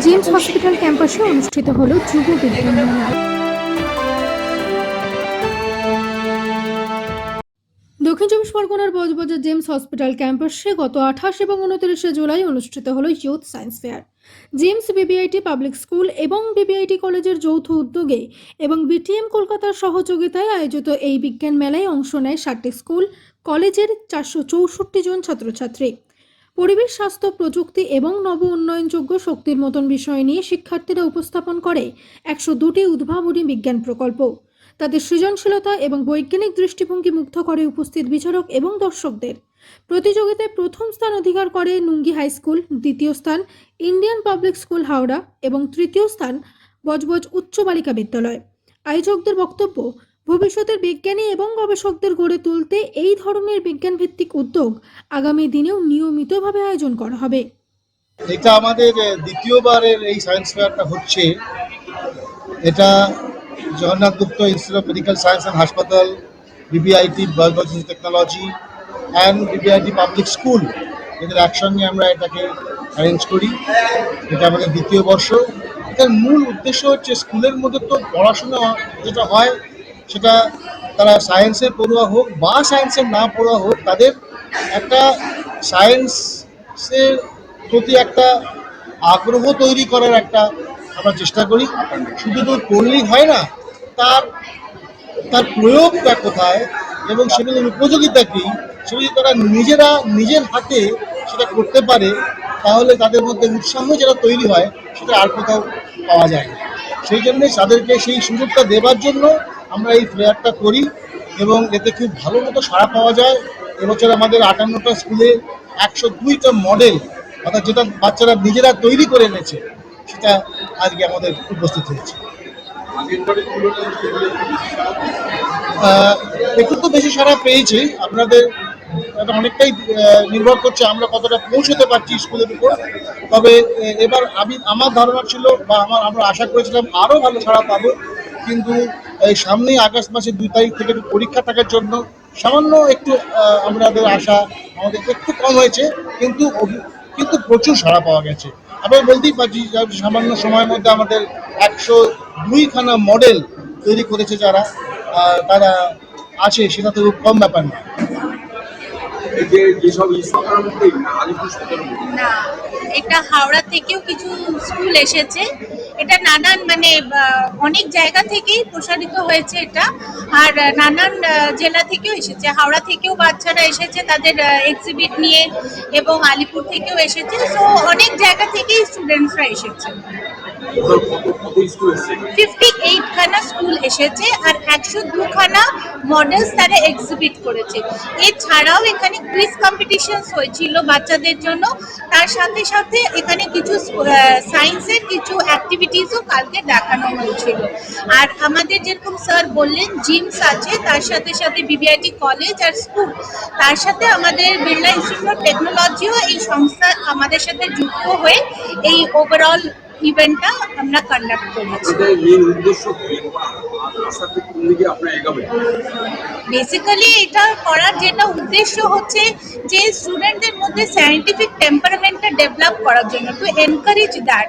James hospital ক্যাম্পাসে অনুষ্ঠিত হলো যুব বিজ্ঞান মেলা। দক্ষিণ চব্বিশ পরগনার বজবজের জেমস হসপিটাল ক্যাম্পাসে গত 28 এবং 29 জুলাই অনুষ্ঠিত হলো youth science fair. James BBIT public school এবং বিবিআইটি কলেজের যৌথ উদ্যোগে এবং বিটিএম কলকাতার সহযোগিতায় আয়োজিত এই বিজ্ঞান মেলায় অংশ নেয় 60টি স্কুল কলেজের 464 জন ছাত্রছাত্রী। পরিবেশ, স্বাস্থ্য, প্রযুক্তি এবং নব উন্নয়নযোগ্য শক্তির মতন বিষয় নিয়ে শিক্ষার্থীরা উপস্থাপন করে 102টি উদ্ভাবনী বিজ্ঞান প্রকল্প। তাদের সৃজনশীলতা এবং বৈজ্ঞানিক দৃষ্টিভঙ্গি মুগ্ধ করে উপস্থিত বিচারক এবং দর্শকদের। প্রতিযোগিতায় প্রথম স্থান অধিকার করে নুঙ্গি হাই স্কুল, দ্বিতীয় স্থান ইন্ডিয়ান পাবলিক স্কুল হাওড়া এবং তৃতীয় স্থান বজবজ উচ্চ বালিকা বিদ্যালয়। আয়োজকদের বক্তব্য, ভবিষ্যতের বিজ্ঞানী এবং গবেষকদের গড়ে তুলতে এই ধরনের বিজ্ঞান ভিত্তিক উদ্যোগ আগামী দিনেও নিয়মিতভাবে আয়োজন করা হবে। এটা আমাদের দ্বিতীয়বারের এই সায়েন্স ফেয়ারটা হচ্ছে। এটা Jagannath Gupta institute of medical science and হাসপাতাল, BBIT biology technology and BBIT public school, এদের একসঙ্গে আমরা এটাকে অ্যারেঞ্জ করি। এটা আমাদের দ্বিতীয় বর্ষ। এটার মূল উদ্দেশ্য হচ্ছে স্কুলের মধ্যে তো পড়াশোনা যেটা হয় সেটা তারা সায়েন্সের পড়ুয়া হোক বা সায়েন্সের না পড়ুয়া হোক, তাদের একটা সায়েন্সের প্রতি একটা আগ্রহ তৈরি করার একটা আমরা চেষ্টা করি। শুধু তো পড়লেই হয় না, তার তার প্রয়োগটা কোথায় এবং সেগুলোর উপযোগিতা কী, সেগুলি তারা নিজের হাতে সেটা করতে পারে, তাহলে তাদের মধ্যে উৎসাহ যেটা তৈরি হয় সেটা আর কোথাও পাওয়া যায় না। সেই জন্যে তাদেরকে সেই সুযোগটা দেওয়ার জন্য আমরা এই ফেয়ারটা করি এবং এতে খুব ভালো মতো সাড়া পাওয়া যায়। এবছর আমাদের 58টা স্কুলে 102টা মডেল, অর্থাৎ যেটা বাচ্চারা নিজেরা তৈরি করে এনেছে, সেটা আজকে আমাদের উপস্থিত হয়েছে। একটু তো বেশি সাড়া পেয়েছে। আপনাদের এটা অনেকটাই নির্ভর করছে আমরা কতটা পৌঁছতে পারছি স্কুলের উপর। তবে এবার আমার ধারণা ছিল বা আমরা আশা করেছিলাম আরও ভালো সাড়া পাবো, কিন্তু এই সামনেই আগস্ট মাসের 2 তারিখ থেকে পরীক্ষা থাকার জন্য সামান্য একটু আমাদের আশা আমাদের একটু কম হয়েছে, কিন্তু প্রচুর সাড়া পাওয়া গেছে। আমরা বলতেই পারছি সামান্য সময়ের মধ্যে আমাদের 102খানা মডেল তৈরি করেছে যারা তারা আছে, সেটা তো কম ব্যাপার না। না, এটা হাওড়া থেকেও কিছু স্কুল এসেছে। এটা নানান অনেক জায়গা থেকেই প্রসারিত হয়েছে এটা, আর নানান জেলা থেকেও এসেছে। হাওড়া থেকেও বাচ্চারা এসেছে তাদের এক্সিবিট নিয়ে, এবং আলিপুর থেকেও এসেছে। সো অনেক জায়গা থেকেই স্টুডেন্টসরা এসেছে। 58খানা স্কুল এসেছে আর 102খানা মডেলস তারা এক্সিবিট করেছে। এছাড়াও এখানে কুইজ কম্পিটিশনস হয়েছিল বাচ্চাদের জন্য। তার সাথে সাথে এখানে কিছু সায়েন্সের কিছু অ্যাক্টিভিটিসও কালকে দেখানো হয়েছিল। আর আমাদের যেরকম স্যার বললেন জিমস আছে, তার সাথে সাথে বিবিআইটি কলেজ আর স্কুল, তার সাথে আমাদের বিড়লা ইনস্টিটিউট অফ টেকনোলজিও এই সংস্থা আমাদের সাথে যুক্ত হয়ে এই ওভারঅল ইভেন্টটা আমরা কন্ডাক্ট করেছি। বেসিক্যালি এটা করার যেটা উদ্দেশ্য হচ্ছে যে স্টুডেন্টদের মধ্যে সায়েন্টিফিক টেম্পারমেন্টটা ডেভেলপ করার জন্য, টু এনকারেজ দ্যাট।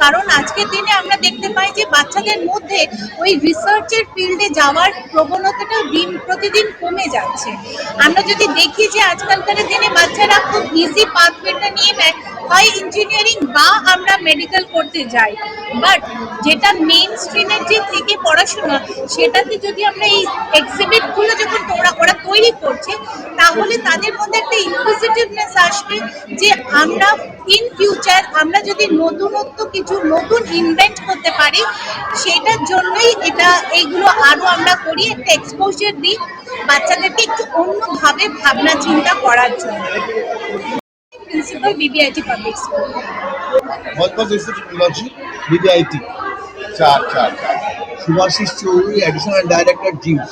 কারণ আজকের দিনে আমরা দেখতে পাই যে বাচ্চাদের মধ্যে ওই রিসার্চের ফিল্ডে যাওয়ার প্রবণতাটা দিন প্রতিদিন কমে যাচ্ছে। আমরা যদি দেখি যে আজকালকার দিনে বাচ্চারা খুব ইজি পাথওয়েটা নিয়ে নেয়, হয় ইঞ্জিনিয়ারিং বা আমরা মেডিকেল করতে যাই, বাট যেটা মেইন স্ট্রিমের যে থেকে পড়াশোনা, সেটাতে যদি আমরা এই এক্সিবিটগুলো যখন ওরা তৈরি করছে, তাহলে তাদের মধ্যে একটা ইনকুইজিটিভনেস আসবে যে আমরা ইন ফিউচার আমরা যদি নতুনত্ব কিছু নতুন ইনভেন্ট করতে পারি, সেটার জন্যই এইগুলো আরও আমরা করি, একটা এক্সপোজার দিই বাচ্চাদেরকে একটু অন্যভাবে ভাবনা চিন্তা করার জন্য। Principal BBIT public school, Budge Budge institute of technology, BBIT. Subhasis Chowdhury, additional director JIMS.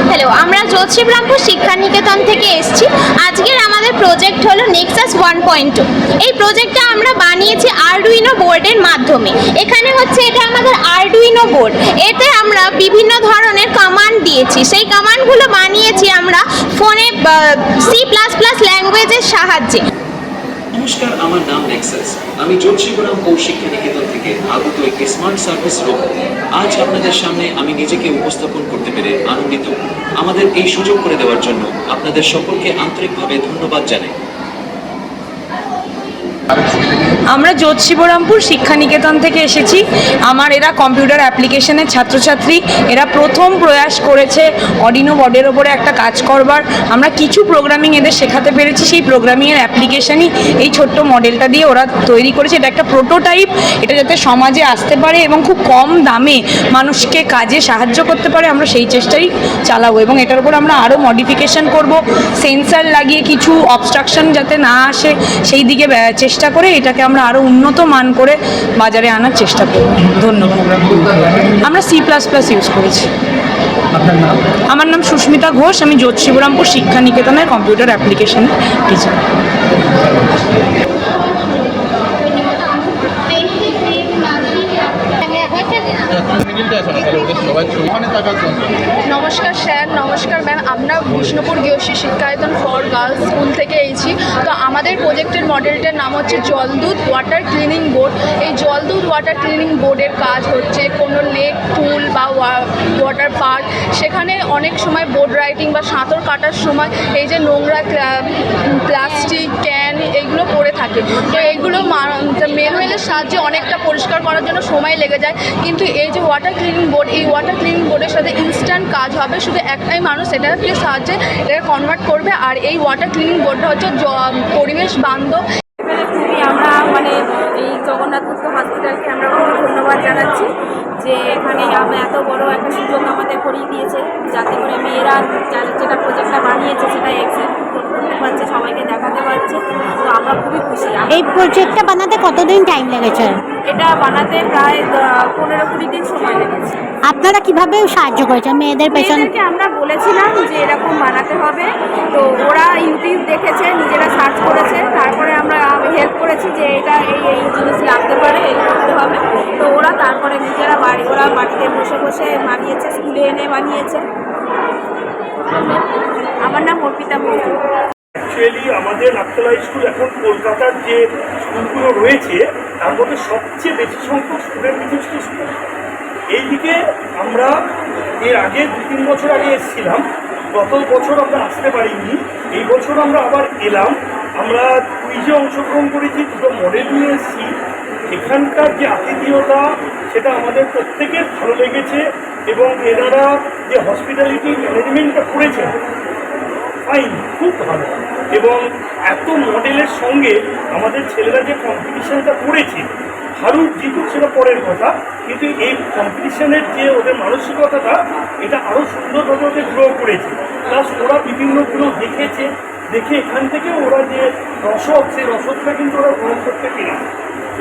Hello, আমরা জ্যোতিষীব্রাহ্মণ শিক্ষা নিকেতন থেকে এসেছি। আজকের আমাদের প্রজেক্ট হলো নেক্সাস 1.2। এই প্রজেক্টটা আমরা বানিয়েছি আরডুইনো বোর্ডের মাধ্যমে। এখানে হচ্ছে এটা আমাদের আরডুইনো বোর্ড। এতে আমরা বিভিন্ন ধরনের কমান্ড দিয়েছি। সেই কমান্ডগুলো বানিয়েছি আমরা ফোনে C++ ল্যাঙ্গুয়েজের সাহায্যে। নমস্কার, আমার নাম নেক্সাস। আমি জ্যোতিষীপুরম পৌর শিক্ষা নিকেতন থেকে আগত একটি স্মার্ট সার্ভিস রোবট। আজ আপনাদের সামনে আমি নিজেকে উপস্থাপন করতে পেরে আনন্দিত। আমাদের এই সুযোগ করে দেওয়ার জন্য আপনাদের সকলকে আন্তরিকভাবে ধন্যবাদ জানাই। আমরা জ্যোতিষীবরামপুর শিক্ষানিকেতন থেকে এসেছি। আমার এরা কম্পিউটার অ্যাপ্লিকেশনের ছাত্রছাত্রী। এরা প্রথম প্রয়াস করেছে অডিনো বোর্ডের ওপরে একটা কাজ করবার। আমরা কিছু প্রোগ্রামিং এদের শেখাতে পেরেছি। সেই প্রোগ্রামিংয়ের অ্যাপ্লিকেশনই এই ছোট্ট মডেলটা দিয়ে ওরা তৈরি করেছে। এটা একটা প্রোটোটাইপ। এটা যাতে সমাজে আসতে পারে এবং খুব কম দামে মানুষকে কাজে সাহায্য করতে পারে, আমরা সেই চেষ্টাই চালাবো। এবং এটার উপর আমরা আরও মডিফিকেশন করব, সেন্সার লাগিয়ে কিছু অবস্ট্রাকশন যাতে না আসে সেই দিকে চেষ্টা করে এটাকে আমরা আরও উন্নত মান করে বাজারে আনার চেষ্টা করব। ধন্যবাদ। আমরা C++ ইউজ করেছি। আমার নাম সুস্মিতা ঘোষ। আমি জ্যোতিষীবরামপুর শিক্ষানিকেতনের কম্পিউটার অ্যাপ্লিকেশন টিচার। নমস্কার স্যার, নমস্কার ম্যাম। আমরা Bishnupur গৃহশ্রী Shikshayatan for girls school থেকে এসেছি। তো আমাদের প্রজেক্টের মডেলটার নাম হচ্ছে জলদূত ওয়াটার ক্লিনিং বোর্ড। এই জলদূত ওয়াটার ক্লিনিং বোর্ডের কাজ হচ্ছে কোনো লেক, পুল বা ওয়াটার পার্ক, সেখানে অনেক সময় বোর্ড রাইডিং বা সাঁতার কাটার সময় এই যে নোংরা প্লাস্টিক ক্যান এইগুলো পড়ে থাকে। তো এইগুলো ম্যানুয়ালের সাহায্যে অনেকটা পরিষ্কার করার জন্য সময় লেগে যায়। কিন্তু এই যে ওয়াটার ক্লিনিং বোর্ড, এই ওয়াটার ক্লিনিং বোর্ডের সাথে ইনস্ট্যান্ট কাজ হবে। শুধু একটাই মানুষ এটাকে সাহায্যে এটাকে কনভার্ট করবে। আর এই ওয়াটার ক্লিনিং বোর্ডটা হচ্ছে পরিবেশ বান্ধব। খুবই আমরা এই জগন্নাথ গুপ্ত হসপিটালকে আমরা খুবই ধন্যবাদ জানাচ্ছি যে এখানে এত বড় একটা সুযোগ আমাদের করিয়ে দিয়েছে, যাতে করে মেয়েরা যেটা প্রজেক্টটা বানিয়েছে সেটা করতে পারছে, সবাইকে দেখাতে পারছে। তো আমরা খুবই খুশি। এই প্রজেক্টটা বানাতে কতদিন টাইম লেগেছে? এটা বানাতে প্রায় 15-20 দিন সময় লেগেছে। আপনারা কিভাবে সাহায্য করেছেন মেয়েদের পেছনে? মেয়েদেরকে আমরা বলেছিলাম যে এরকম বানাতে হবে, তো ওরা ইউটিউব দেখেছে, নিজেরা সার্চ করেছে, তারপরে আমরা হেল্প করেছি যে এটা এই জিনিস লাগতে পারে, এই করতে হবে। তো ওরা তারপরে নিজেরা ওরা বাড়িতে বসে বসে বানিয়েছে, স্কুলে এনে বানিয়েছে। আমার নাম অর্পিতা বসু। অ্যাকচুয়ালি আমাদের নাকতলা স্কুল এখন কলকাতার যে স্কুলগুলো রয়েছে তার মধ্যে সবচেয়ে বেশি সংখ্যক স্টুডেন্ট বিশিষ্ট স্কুল। এইদিকে আমরা এর আগে 2-3 বছর আগে এসেছিলাম, গত বছর আমরা আসতে পারিনি। এই বছর আমরা আবার এলাম। আমরা কুইজে অংশগ্রহণ করেছি, দুটো মডেল নিয়ে এসেছি। এখানকার যে আতিথেয়তা সেটা আমাদের প্রত্যেকের ভালো লেগেছে এবং এনারা যে হসপিটালিটি ম্যানেজমেন্টটা করেছেন ফাইন, খুব ভালো। এবং এত মডেলের সঙ্গে আমাদের ছেলেরা যে কম্পিটিশানটা করেছে, হারুক জিতুক সেটা পরের কথা, কিন্তু এই কম্পিটিশানের যে ওদের মানসিকতাটা এটা আরও সুন্দরভাবে ওদের গ্রো করেছে। প্লাস ওরা বিভিন্নগুলো দেখেছে, দেখে এখান থেকে ওরা যে রসদ, সেই রসদটা কিন্তু ওরা গ্রহণ করতে পেরেছে।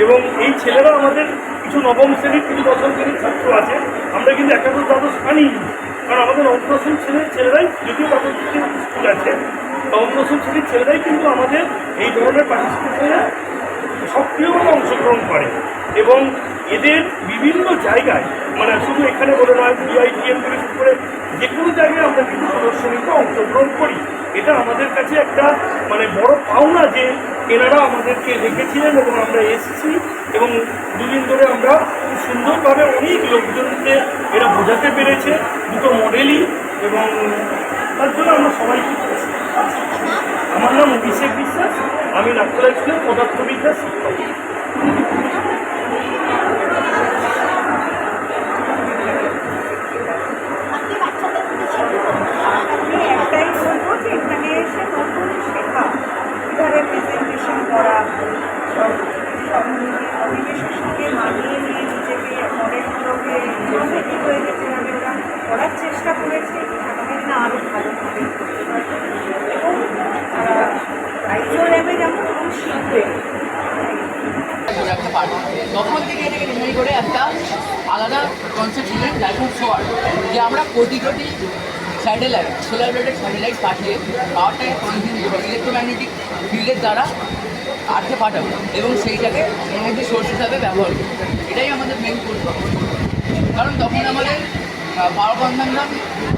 এবং এই ছেলেরা আমাদের কিছু নবম শ্রেণীর, কিছু দশম শ্রেণীর ছাত্র আছে, আমরা কিন্তু একাদশ দ্বাদশ আনিনি, কারণ আমাদের অন্তঃশ্রেণ ছেলেরাই, যদিও দ্বাদশ শ্রেণীর স্কুল আছে, অন্তঃশ্রেণ শ্রেণীর ছেলেরাই কিন্তু আমাদের এই ধরনের পার্টিসিপেশনে সক্রিয়ভাবে অংশগ্রহণ করে। এবং এদের বিভিন্ন জায়গায়, শুধু এখানে বলে নয়, BITM থেকে শুরু করে যে কোনো জায়গায় আমরা কিন্তু প্রদর্শনীতে অংশগ্রহণ করি। এটা আমাদের কাছে একটা বড় পাওনা যে এনারা আমাদেরকে রেখেছিলেন এবং আমরা এসেছি এবং দুদিন ধরে আমরা খুব সুন্দরভাবে অনেক লোকজনকে এরা বোঝাতে পেরেছে, দুটো মডেলই, এবং তার জন্য আমরা সবাই খুশি। আমার নাম অভিষেক বিশ্বাস, আমি নাগতলা স্কুলের পদার্থবিদ্যা শিক্ষক। একটাই বলবো যে এখানে এসে নতুন শেখা, কীভাবে প্রেজেন্টেশন করা, পরিবেশের সঙ্গে মানিয়ে নিয়ে নিজেকে মডেলগুলোকে রেডি হয়ে যেভাবে ওরা করার চেষ্টা করেছে, আমাদের না আরও ভালো হবে এবং দায়িত্ব নেবে যেমন শিখবে। তখন থেকে এটাকে ডিজাইন করে একটা আলাদা কনসেপ্ট ছিলেন ডাইফোন শোয়ার, যে আমরা কোটি স্যাটেলাইট, সোলার প্লেটেড স্যাটেলাইট পাঠিয়ে পাওয়ারটাকে ইলেকট্রোম্যাগনেটিক ফিল্ডের দ্বারা আর্থে পাঠাবো এবং সেইটাকে এনার্জি সোর্স হিসাবে ব্যবহার করবো। এটাই আমাদের মেন করবো, কারণ তখন আমাদের পাওয়ার কনজাম্পশন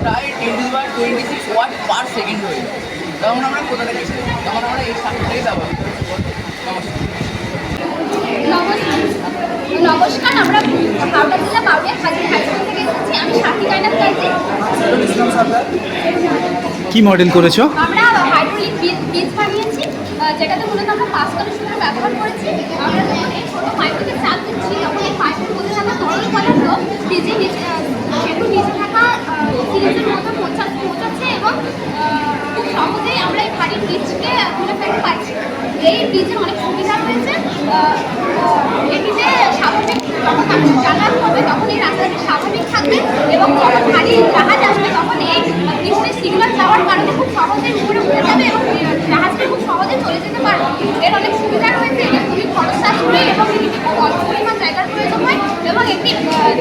প্রায় 10⁻26 ওয়াট পার সেকেন্ড হয়ে যায়। তখন আমরা কোথা থেকে তখন আমরা এই সার্কিটটাই ব্যবহার করি। নমস্কার, আমরা হাওড়া জেলা বাউরিয়া হাজি হাই স্কুল থেকে এসেছি। আমি সাথী কায়নাত কাজী। কি মডেল করেছো? আমরা হাইড্রোলিক বীজ বানিয়েছি, যেটাতে মূলত আমরা পাস কলের ব্যবহার করেছি। আমরা যখন এই ছোটো পাইপটিকে চাপ দিচ্ছি তখন এই পাইপের মধ্যে থাকা তরল পদার্থ বীজে সেটু নিচে থাকা সিরিজের মতো পৌঁছাচ্ছে এবং খুব সহজেই আমরা এই ভারী বীজকে তুলে ফেলতে পারছি। এই বীজের অনেক সুবিধা রয়েছে। এটিতে স্বাভাবিক যখন মানুষ যাতায়াত করবে তখন এই রাস্তাটি স্বাভাবিক থাকবে এবং যখন ভারী জাহাজ আসবে তখন এই বীজের সিগন্যাল যাওয়ার কারণে খুব সহজেই উপরে উঠে যাবে এবং জাহাজটি খুব সহজে চলে যেতে পারবে। এর অনেক সুবিধা রয়েছে, এটি খুবই খরচ সাশ্রয়ী এবং এটিতে খুব অল্প পরিমাণ জায়গার প্রয়োজন হয় এবং একটি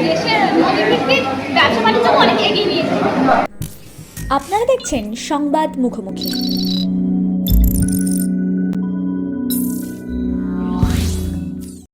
দেশের নদীভিত্তিক ব্যবসা বাণিজ্যকে অনেক এগিয়ে নিয়ে যায়। আপনারা দেখছেন সংবাদ মুখোমুখি।